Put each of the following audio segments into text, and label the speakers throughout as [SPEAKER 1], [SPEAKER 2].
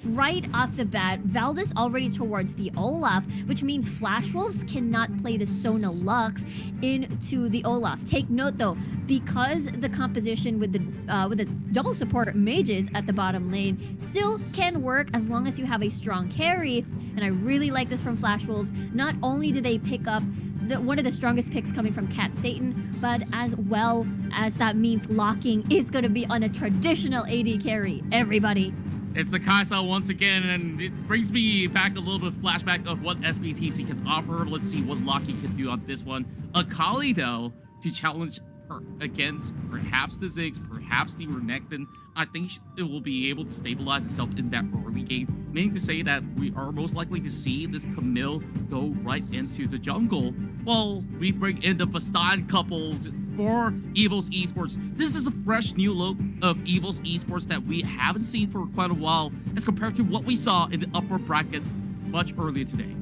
[SPEAKER 1] Right off the bat, Valdez already towards the Olaf, which means Flash Wolves cannot play the Sona Lux into the Olaf. Take note though, because the composition with the double support mages at the bottom lane still can work as long as you have a strong carry. And I really like this from Flash Wolves. Not only do they pick up one of the strongest picks coming from Cat Satan, but as well as that means locking is going to be on a traditional AD carry. Everybody.
[SPEAKER 2] It's the Kai'Sa once again, and it brings me back a little bit of flashback of what SBTC can offer. Let's see what Locky can do on this one. Akali, though, to challenge her against perhaps the Ziggs, perhaps the Renekton. I think it will be able to stabilize itself in that early game, meaning to say that we are most likely to see this Camille go right into the jungle while we bring in the Fastan couples for EVOS Esports. This is a fresh new look of EVOS Esports that we haven't seen for quite a while as compared to what we saw in the upper bracket much earlier today.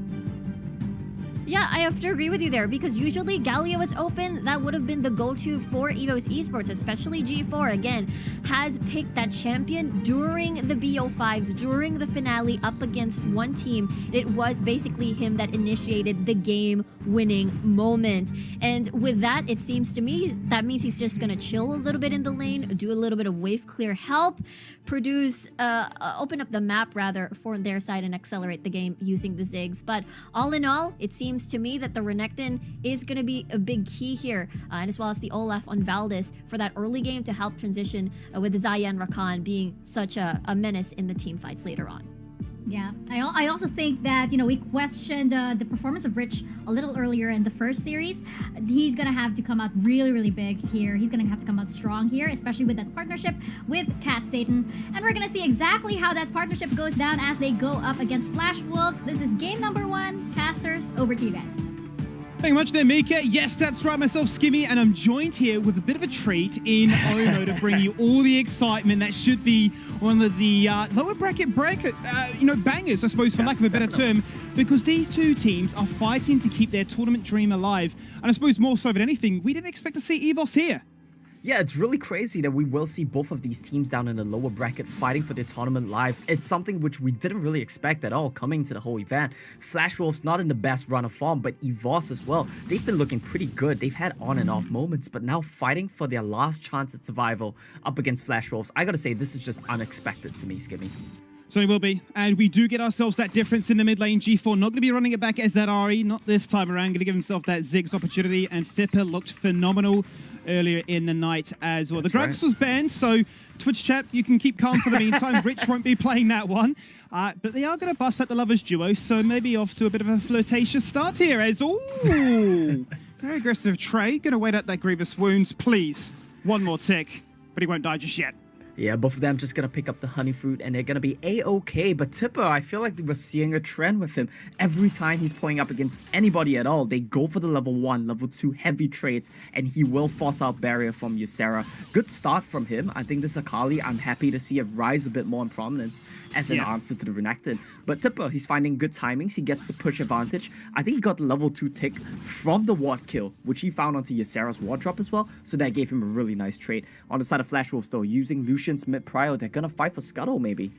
[SPEAKER 1] Yeah, I have to agree with you there, because usually Galio is open. That would have been the go-to for EVOS Esports, especially G4, again, has picked that champion during the BO5s, during the finale up against one team. It was basically him that initiated the game-winning moment. And with that, it seems to me, that means he's just going to chill a little bit in the lane, do a little bit of wave clear help, produce, open up the map, rather, for their side and accelerate the game using the Ziggs. But all in all, it seems to me that the Renekton is going to be a big key here, and as well as the Olaf on Valdez for that early game to help transition with the Xayah and Rakan being such a menace in the team fights later on.
[SPEAKER 3] Yeah, I also think that, you know, we questioned the performance of Rich a little earlier in the first series. He's going to have to come out really, really big here. He's going to have to come out strong here, especially with that partnership with Cat Satan. And we're going to see exactly how that partnership goes down as they go up against Flash Wolves. This is game number 1. Casters, over to you guys.
[SPEAKER 4] Thank you much there, Mika. Yes, that's right, myself, Skimmy, and I'm joined here with a bit of a treat in Ono to bring you all the excitement that should be one of the lower bracket bangers, I suppose, for lack of a better term, because these two teams are fighting to keep their tournament dream alive. And I suppose more so than anything, we didn't expect to see EVOS here.
[SPEAKER 5] Yeah, it's really crazy that we will see both of these teams down in the lower bracket fighting for their tournament lives. It's something which we didn't really expect at all coming to the whole event. Flash Wolves not in the best run of form, but EVOS as well. They've been looking pretty good. They've had on and off moments, but now fighting for their last chance at survival up against Flash Wolves. I gotta say, this is just unexpected to me, Skimmy.
[SPEAKER 4] Certainly will be. And we do get ourselves that difference in the mid lane. G4 not going to be running it back as that Ari, not this time around. Going to give himself that Ziggs opportunity. And Fipper looked phenomenal earlier in the night as well. The Drax was banned, so Twitch chat, you can keep calm for the meantime. Rich won't be playing that one. But they are going to bust at the Lovers duo, so maybe off to a bit of a flirtatious start here as, ooh, very aggressive Trey. Going to wait out that Grievous Wounds, please. One more tick, but he won't die just yet.
[SPEAKER 5] Yeah, both of them just gonna pick up the honey fruit and they're gonna be a-okay. But Tipper, I feel like we're seeing a trend with him. Every time he's playing up against anybody at all, they go for the level 1, level 2 heavy trades, and he will force out barrier from Ysera. Good start from him. I think this Akali, I'm happy to see it rise a bit more in prominence as an answer to the Renekton. But Tipper, he's finding good timings. He gets the push advantage. I think he got the level 2 tick from the ward kill, which he found onto Ysera's ward drop as well. So that gave him a really nice trade. On the side of Flash Wolves though, using Lucian's mid prio, they're gonna fight for Scuttle maybe.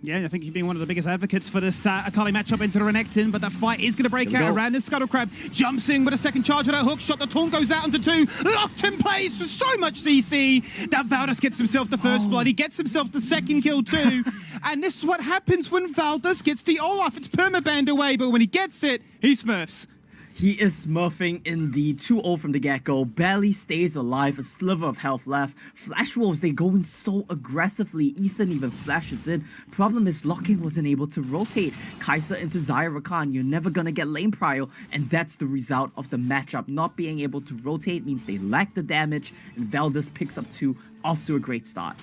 [SPEAKER 4] Yeah, I think he's been one of the biggest advocates for this Akali matchup into the Renekton, but that fight is going to break out around this Scuttle Crab. Jumps in with a second charge of that hook shot. The taunt goes out onto 2. Locked in place for so much CC. That Valdez gets himself the first blood. He gets himself the second kill too. And this is what happens when Valdez gets the Olaf. It's permabanned away, but when he gets it, he smurfs.
[SPEAKER 5] He is smurfing indeed, 2-0 from the get-go, barely stays alive, a sliver of health left. Flash Wolves, they go in so aggressively, Eason even flashes in. Problem is, Locking wasn't able to rotate. Kai'Sa into Xayah Rakan, you're never gonna get lane prio, and that's the result of the matchup. Not being able to rotate means they lack the damage, and Valdez picks up 2, off to a great start.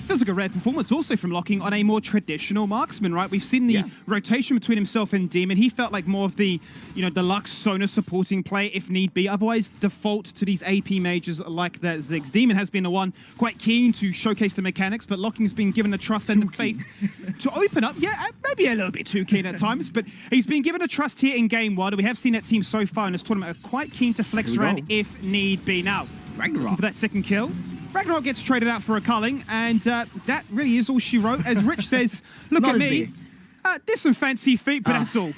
[SPEAKER 4] Feels like a rare performance also from Locking on a more traditional marksman, right? We've seen the rotation between himself and Demon. He felt like more of the, deluxe Sona supporting play if need be. Otherwise, default to these AP majors like that Ziggs. Demon has been the one quite keen to showcase the mechanics, but Locking's been given the trust and the faith to open up. Yeah, maybe a little bit too keen at times, but he's been given a trust here in game 1. We have seen that team so far in this tournament are quite keen to flex around if need be. Now, Ragnarok for that second kill. Ragnarok gets traded out for a culling, and that really is all she wrote. As Rich says, look
[SPEAKER 5] Not
[SPEAKER 4] at
[SPEAKER 5] his
[SPEAKER 4] me.
[SPEAKER 5] day.
[SPEAKER 4] There's some fancy feet, but that's all.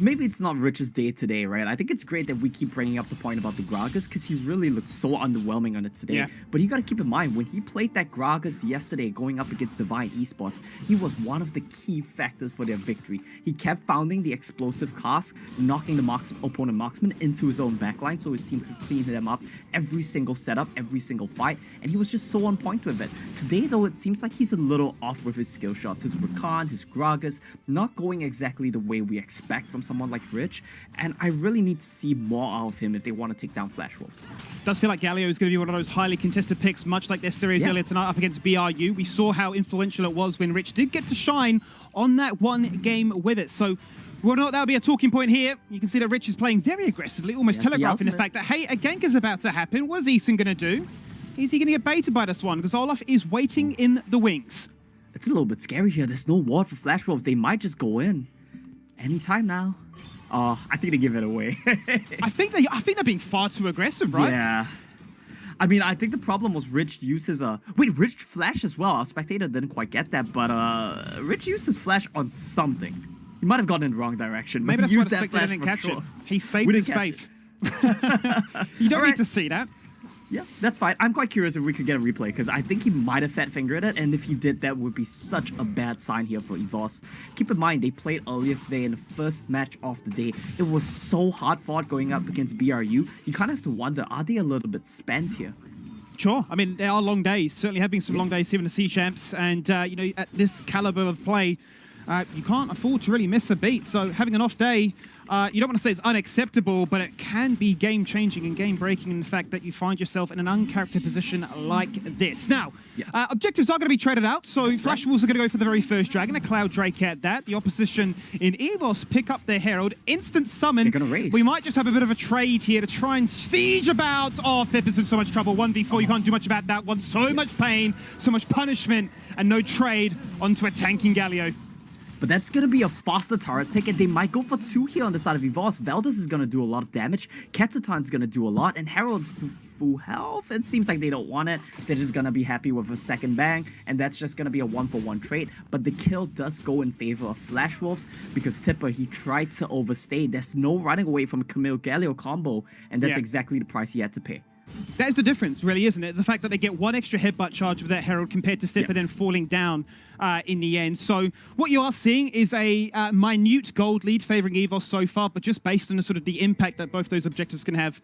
[SPEAKER 5] Maybe it's not Rich's day today, right? I think it's great that we keep bringing up the point about the Gragas because he really looked so underwhelming on it today.
[SPEAKER 4] Yeah.
[SPEAKER 5] But you got to keep in mind, when he played that Gragas yesterday going up against Divine Esports, he was one of the key factors for their victory. He kept founding the explosive cask, knocking the opponent marksman into his own backline so his team could clean them up every single setup, every single fight, and he was just so on point with it. Today, though, it seems like he's a little off with his skill shots. His Rakan, his Gragas, not going exactly the way we expect from someone like Rich, and I really need to see more out of him if they want to take down Flash Wolves.
[SPEAKER 4] Does feel like Galio is going to be one of those highly contested picks, much like their series earlier tonight up against BRU. We saw how influential it was when Rich did get to shine on that one game with it. So whether or not that'll be a talking point here, you can see that Rich is playing very aggressively, almost telegraphing the fact that, hey, a gank is about to happen. What is Eason going to do? Is he going to get baited by this one? Because Olaf is waiting in the wings.
[SPEAKER 5] It's a little bit scary here. There's no ward for Flash Wolves. They might just go in anytime now. Oh, I think they give it away.
[SPEAKER 4] I think they're being far too aggressive, right?
[SPEAKER 5] Yeah. I mean, I think the problem was Rich uses wait, Rich flash as well. Our spectator didn't quite get that, but Rich used his flash on something. He might have gone in the wrong direction.
[SPEAKER 4] Maybe that's
[SPEAKER 5] he
[SPEAKER 4] why
[SPEAKER 5] used
[SPEAKER 4] the
[SPEAKER 5] that
[SPEAKER 4] spectator
[SPEAKER 5] flash
[SPEAKER 4] didn't
[SPEAKER 5] for
[SPEAKER 4] catch
[SPEAKER 5] sure.
[SPEAKER 4] it. He saved his faith. You don't need to see that.
[SPEAKER 5] Yeah, that's fine. I'm quite curious if we could get a replay, because I think he might have fat fingered it, and if he did, that would be such a bad sign here for EVOS. Keep in mind, they played earlier today in the first match of the day. It was so hard fought going up against BRU. You kind of have to wonder, are they a little bit spent here?
[SPEAKER 4] Sure. I mean, there are long days. Certainly have been some long days here in the Sea Champs, and you know, at this caliber of play, you can't afford to really miss a beat. So having an off day, you don't want to say it's unacceptable, but it can be game-changing and game-breaking in the fact that you find yourself in an uncharactered position like this. Now, objectives are going to be traded out, so Flash Wolves are going to go for the very first dragon, a Cloud Drake at that. The opposition in EVOS pick up their Herald, instant summon.
[SPEAKER 5] They're going to race.
[SPEAKER 4] We might just have a bit of a trade here to try and siege about. Oh, Fip is in so much trouble. 1v4, you can't do much about that one. So much pain, so much punishment, and no trade onto a tanking Galio.
[SPEAKER 5] But that's going to be a faster turret ticket. They might go for 2 here on the side of EVOS. Veldus is going to do a lot of damage. Ketatan's going to do a lot. And Herald's to full health. It seems like they don't want it. They're just going to be happy with a second bang. And that's just going to be a 1-for-1 trade. But the kill does go in favor of Flash Wolves because Tipper, he tried to overstay. There's no running away from a Camille Galio combo. And that's exactly the price he had to pay.
[SPEAKER 4] That is the difference, really, isn't it? The fact that they get one extra headbutt charge with that Herald compared to Fipper then falling down in the end. So what you are seeing is a minute gold lead favoring EVOS so far, but just based on the sort of the impact that both those objectives can have.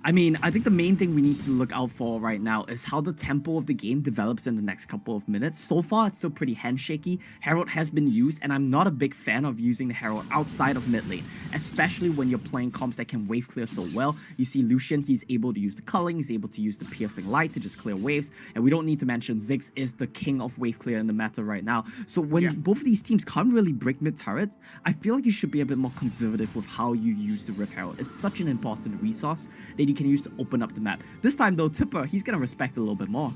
[SPEAKER 5] I mean, I think the main thing we need to look out for right now is how the tempo of the game develops in the next couple of minutes. So far, it's still pretty handshaky. Herald has been used, and I'm not a big fan of using the Herald outside of mid lane, especially when you're playing comps that can wave clear so well. You see Lucian, he's able to use the culling, he's able to use the piercing light to just clear waves, and we don't need to mention Ziggs is the king of wave clear in the meta right now. So when both of these teams can't really break mid turret, I feel like you should be a bit more conservative with how you use the Rift Herald. It's such an important resource that you can use to open up the map. This time though, Tipper, he's gonna respect it a little bit more.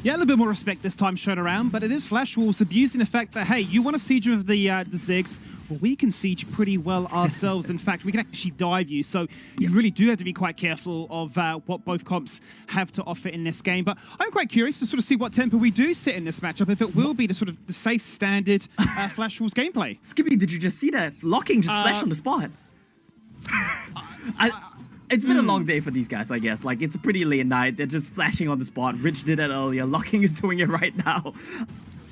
[SPEAKER 4] Yeah, a little bit more respect this time shown around, but it is Flash Wolves abusing the fact that, hey, you want to siege with the Ziggs, well, we can siege pretty well ourselves. In fact, we can actually dive you, so you really do have to be quite careful of what both comps have to offer in this game. But I'm quite curious to sort of see what tempo we do sit in this matchup, if it will be the sort of the safe standard Flash Wolves gameplay.
[SPEAKER 5] Skippy, did you just see that? Locking just flashed on the spot. It's been a long day for these guys, I guess. Like, it's a pretty late night. They're just flashing on the spot. Rich did that earlier. Locking is doing it right now.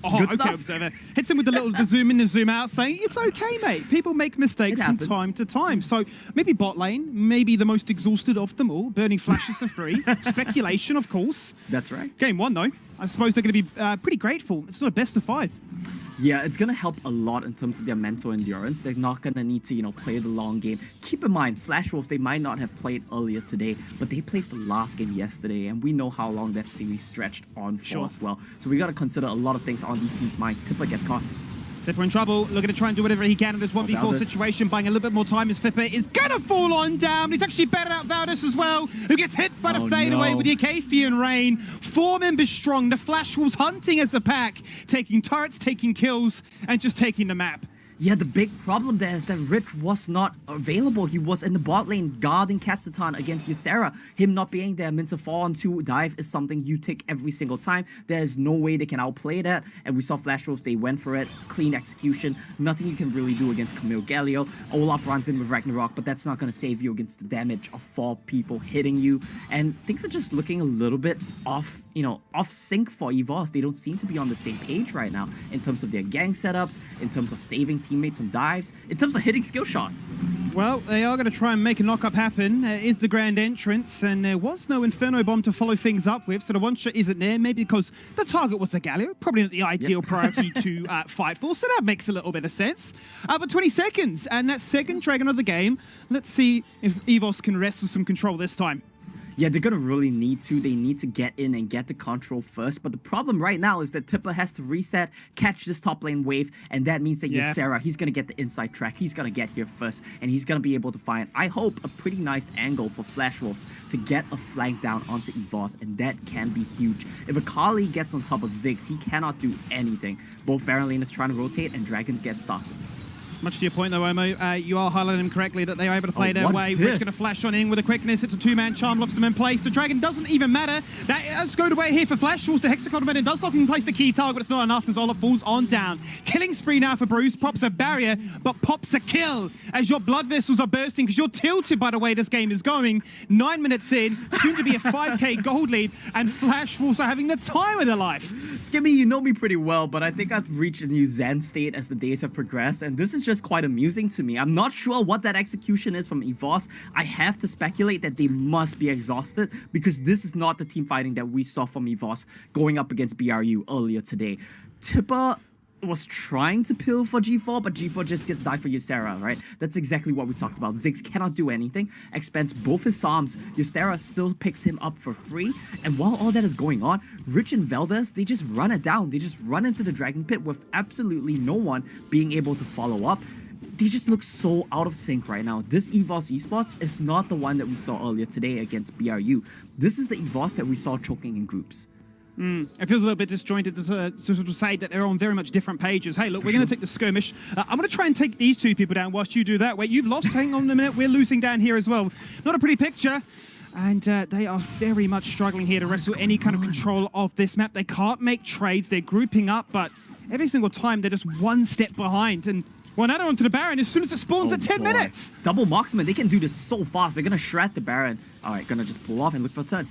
[SPEAKER 4] Oh,
[SPEAKER 5] Good
[SPEAKER 4] okay,
[SPEAKER 5] stuff.
[SPEAKER 4] Observer. Hits him with the zoom in and zoom out, saying, it's okay, mate. People make mistakes from time to time. So maybe bot lane, maybe the most exhausted of them all, burning flashes for free. Speculation, of course.
[SPEAKER 5] That's right.
[SPEAKER 4] Game 1, though. I suppose they're going to be pretty grateful. It's not a best of 5.
[SPEAKER 5] Yeah, it's going to help a lot in terms of their mental endurance. They're not going to need to, you know, play the long game. Keep in mind, Flash Wolves, they might not have played earlier today, but they played the last game yesterday, and we know how long that series stretched on for as well. So we got to consider a lot of things on these teams' minds. Tipper gets caught.
[SPEAKER 4] Fipper in trouble, looking to try and do whatever he can in this 1v4 situation, buying a little bit more time as Fipper is gonna fall on down. He's actually better out Valdis as well, who gets hit by the fadeaway with the Acafian Rain. 4 members strong, the Flash Wolves hunting as a pack, taking turrets, taking kills, and just taking the map.
[SPEAKER 5] Yeah, the big problem there is that Rich was not available. He was in the bot lane guarding Katsatan against Ysera. Him not being there means a 4-on-2 dive is something you take every single time. There's no way they can outplay that. And we saw Flash Wolves, they went for it. Clean execution. Nothing you can really do against Camille Galio. Olaf runs in with Ragnarok, but that's not going to save you against the damage of 4 people hitting you. And things are just looking a little bit off, off sync for EVOS. They don't seem to be on the same page right now in terms of their gang setups, in terms of saving teammates on dives, in terms of hitting skill shots.
[SPEAKER 4] Well, they are going to try and make a knock-up happen. Is the grand entrance, and there was no Inferno Bomb to follow things up with, so the one-shot isn't there, maybe because the target was the Galio, probably not the ideal priority to fight for, so that makes a little bit of sense. But 20 seconds, and that second Dragon of the game. Let's see if EVOS can wrestle some control this time.
[SPEAKER 5] Yeah, they're gonna really need to. They need to get in and get the control first. But the problem right now is that Tipper has to reset, catch this top lane wave, and that means that Ysera, he's gonna get the inside track. He's gonna get here first, and he's gonna be able to find, I hope, a pretty nice angle for Flash Wolves to get a flank down onto EVOS, and that can be huge. If Akali gets on top of Ziggs, he cannot do anything. Both Baron Lane is trying to rotate, and Dragons get started.
[SPEAKER 4] Much to your point, though, Omo, you are highlighting them correctly that they are able to play their way. Rich going to flash on in with a quickness. It's a two-man charm, locks them in place. The Dragon doesn't even matter. Let's go away here for Flash. Falls to Hexagon and does lock in place the key target, but it's not enough as Olaf falls on down. Killing spree now for Bruce. Pops a barrier, but pops a kill as your blood vessels are bursting because you're tilted by the way this game is going. 9 minutes in, soon to be a 5k gold lead, and Flash Wolves are having the time of their life.
[SPEAKER 5] Skimmy, you know me pretty well, but I think I've reached a new Zen state as the days have progressed, and this is just quite amusing to me. I'm not sure what that execution is from EVOS. I have to speculate that they must be exhausted because this is not the team fighting that we saw from EVOS going up against BRU earlier today. Tipper was trying to peel for G4, but G4 just gets died for Ysera, right? That's exactly what we talked about. Ziggs cannot do anything, expends both his Psalms. Ysera still picks him up for free, and while all that is going on, Rich and Veldes, they just run it down. They just run into the Dragon Pit with absolutely no one being able to follow up. They just look so out of sync right now. This EVOS Esports is not the one that we saw earlier today against BRU. This is the EVOS that we saw choking in groups.
[SPEAKER 4] It feels a little bit disjointed to sort of say that they're on very much different pages. Hey, look, we're going to take the skirmish. I'm going to try and take these two people down whilst you do that. Wait, you've lost. Hang on a minute. We're losing down here as well. Not a pretty picture. And they are very much struggling here to wrestle any kind of control of this map. They can't make trades. They're grouping up, but every single time they're just one step behind. And well, now they're onto the Baron as soon as it spawns at 10 minutes.
[SPEAKER 5] Double marksman. They can do this so fast. They're going to shred the Baron. All right, going to just pull off and look for a turn.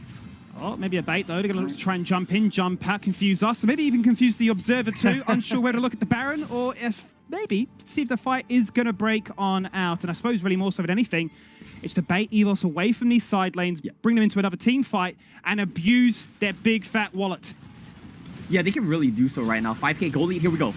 [SPEAKER 4] Oh, maybe a bait, though. They're going to try and jump in, jump out, confuse us. Maybe even confuse the Observer, too. Unsure where to look at the Baron, or if maybe see if the fight is going to break on out. And I suppose really more so than anything, it's to bait EVOS away from these side lanes, bring them into another team fight, and abuse their big, fat wallet.
[SPEAKER 5] Yeah, they can really do so right now. 5k gold lead. Here we go.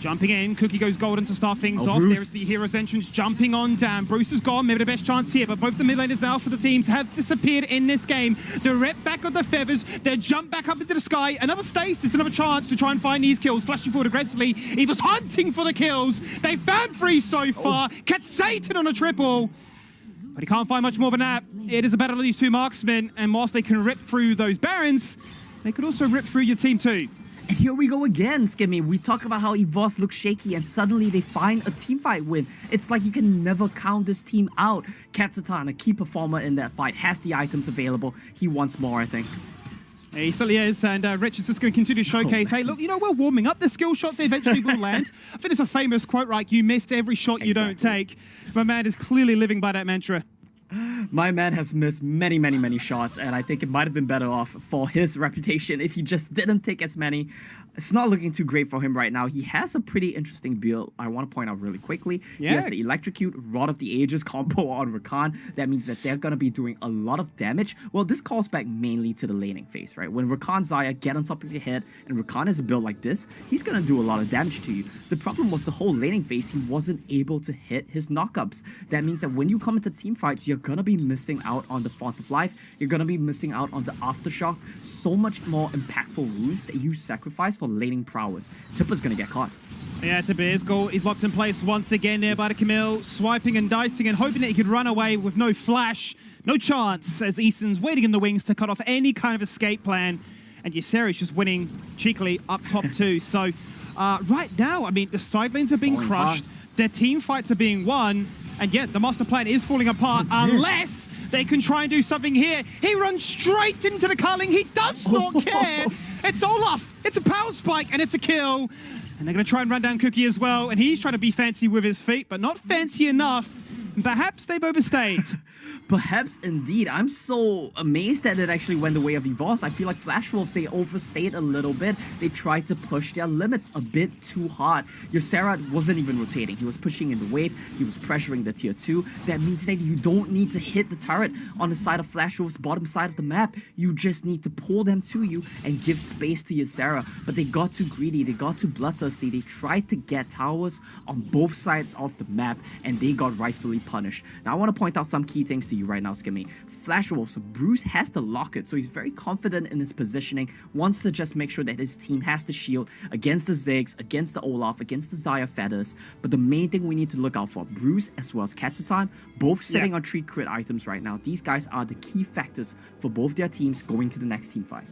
[SPEAKER 4] Jumping in, Cookie goes golden to start things off.
[SPEAKER 5] Bruce.
[SPEAKER 4] There's the hero's entrance jumping on down. Bruce is gone, maybe the best chance here, but both the mid laners now for the teams have disappeared in this game. The rep back on the feathers, they jump back up into the sky. Another stasis, another chance to try and find these kills. Flashing forward aggressively, he was hunting for the kills. They found 3 so far. Catch Satan on a triple. But he can't find much more than that. It is a battle of these two marksmen, and whilst they can rip through those Barons, they could also rip through your team too.
[SPEAKER 5] And here we go again, Skimmy. We talk about how EVOS looks shaky and suddenly they find a teamfight win. It's like you can never count this team out. Katsatan, a key performer in that fight, has the items available. He wants more, I think.
[SPEAKER 4] He certainly is, and Rich is just going to continue to showcase, hey, look, we're warming up. The skill shots eventually will land. I think it's a famous quote, right? You missed every shot you don't take. My man is clearly living by that mantra.
[SPEAKER 5] My man has missed many, many, many shots, and I think it might have been better off for his reputation if he just didn't take as many. It's not looking too great for him right now. He has a pretty interesting build I want to point out really quickly.
[SPEAKER 4] Yeah.
[SPEAKER 5] He has the Electrocute, Rod of the Ages combo on Rakan. That means that they're going to be doing a lot of damage. Well, this calls back mainly to the laning phase, right? When Rakan Xayah get on top of your head, and Rakan has a build like this, he's going to do a lot of damage to you. The problem was the whole laning phase, he wasn't able to hit his knockups. That means that when you come into team fights, you're going to be missing out on the Font of Life. You're going to be missing out on the Aftershock. So much more impactful runes that you sacrifice for laning prowess. Tipper's going to get caught.
[SPEAKER 4] Yeah, Tipper's goal is locked in place once again there by the Camille, swiping and dicing and hoping that he could run away with no flash. No chance, as Easton's waiting in the wings to cut off any kind of escape plan. And Ysera's just winning cheekily up top too. So right now, I mean, the side lanes are being crushed. their team fights are being won, and yet the master plan is falling apart unless they can try and do something here. He runs straight into the culling. He does not care. It's Olaf. It's a power spike, and it's a kill. And they're going to try and run down Cookie as well, and he's trying to be fancy with his feet, but not fancy enough. Perhaps they've overstayed.
[SPEAKER 5] Perhaps indeed. I'm so amazed that it actually went the way of EVOS. I feel like Flash Wolves, they overstayed a little bit. They tried to push their limits a bit too hard. Ysera wasn't even rotating. He was pushing in the wave. He was pressuring the tier 2. That means that you don't need to hit the turret on the side of Flash Wolves' bottom side of the map. You just need to pull them to you and give space to Ysera. But they got too greedy. They got too bloodthirsty. They tried to get towers on both sides of the map, and they got rightfully punished. Now, I want to point out some key things to you right now, Skimmy. Flash Wolves, Bruce has the locket, so he's very confident in his positioning, wants to just make sure that his team has the shield against the Ziggs, against the Olaf, against the Xayah Feathers. But the main thing we need to look out for, Bruce as well as Katsutan, both sitting on 3 crit items right now. These guys are the key factors for both their teams going to the next team fight.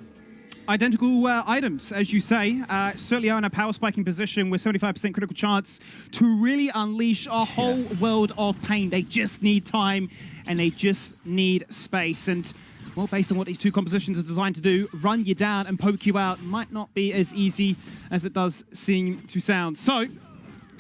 [SPEAKER 4] Identical items, as you say. Certainly are in a power spiking position with 75% critical chance to really unleash a whole world of pain. They just need time and they just need space. And, well, based on what these two compositions are designed to do, run you down and poke you out might not be as easy as it does seem to sound. So,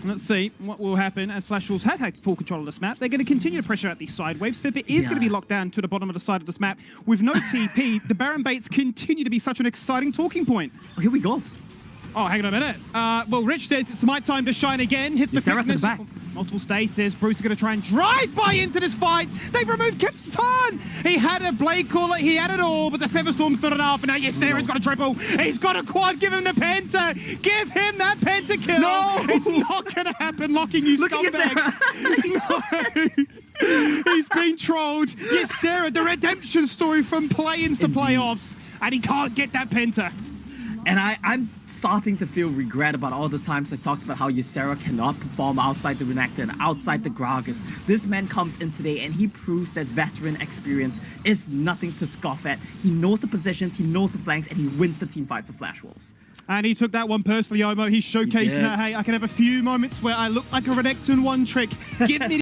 [SPEAKER 4] let's see what will happen as Flash Wolves have had full control of this map. They're going to continue to pressure out these side waves. Fipper is going to be locked down to the bottom of the side of this map with no TP. The Baron baits continue to be such an exciting talking point.
[SPEAKER 5] Oh, here we go.
[SPEAKER 4] Oh, hang on a minute. Well, Rich says it's my time to shine again. Hits the
[SPEAKER 5] Ysera's in the back.
[SPEAKER 4] Multiple stasis. Bruce is going to try and drive by into this fight. They've removed Kitsutan. He had a Blade Caller. He had it all, but the Featherstorm's not enough. And now Ysera's got a triple. He's got a quad. Give him the penta. Give him that penta kill.
[SPEAKER 5] No!
[SPEAKER 4] It's not going to happen. Locking you,
[SPEAKER 5] Look at
[SPEAKER 4] scumbag. He's been trolled. Ysera, the redemption story from play-ins to playoffs. And he can't get that penta.
[SPEAKER 5] And I'm starting to feel regret about all the times I talked about how Ysera cannot perform outside the Renekton and outside the Gragas. This man comes in today and he proves that veteran experience is nothing to scoff at. He knows the positions, he knows the flanks, and he wins the team fight for Flash Wolves.
[SPEAKER 4] And he took that one personally, Omo. He's showcasing that, hey, I can have a few moments where I look like a Renekton one trick. Give me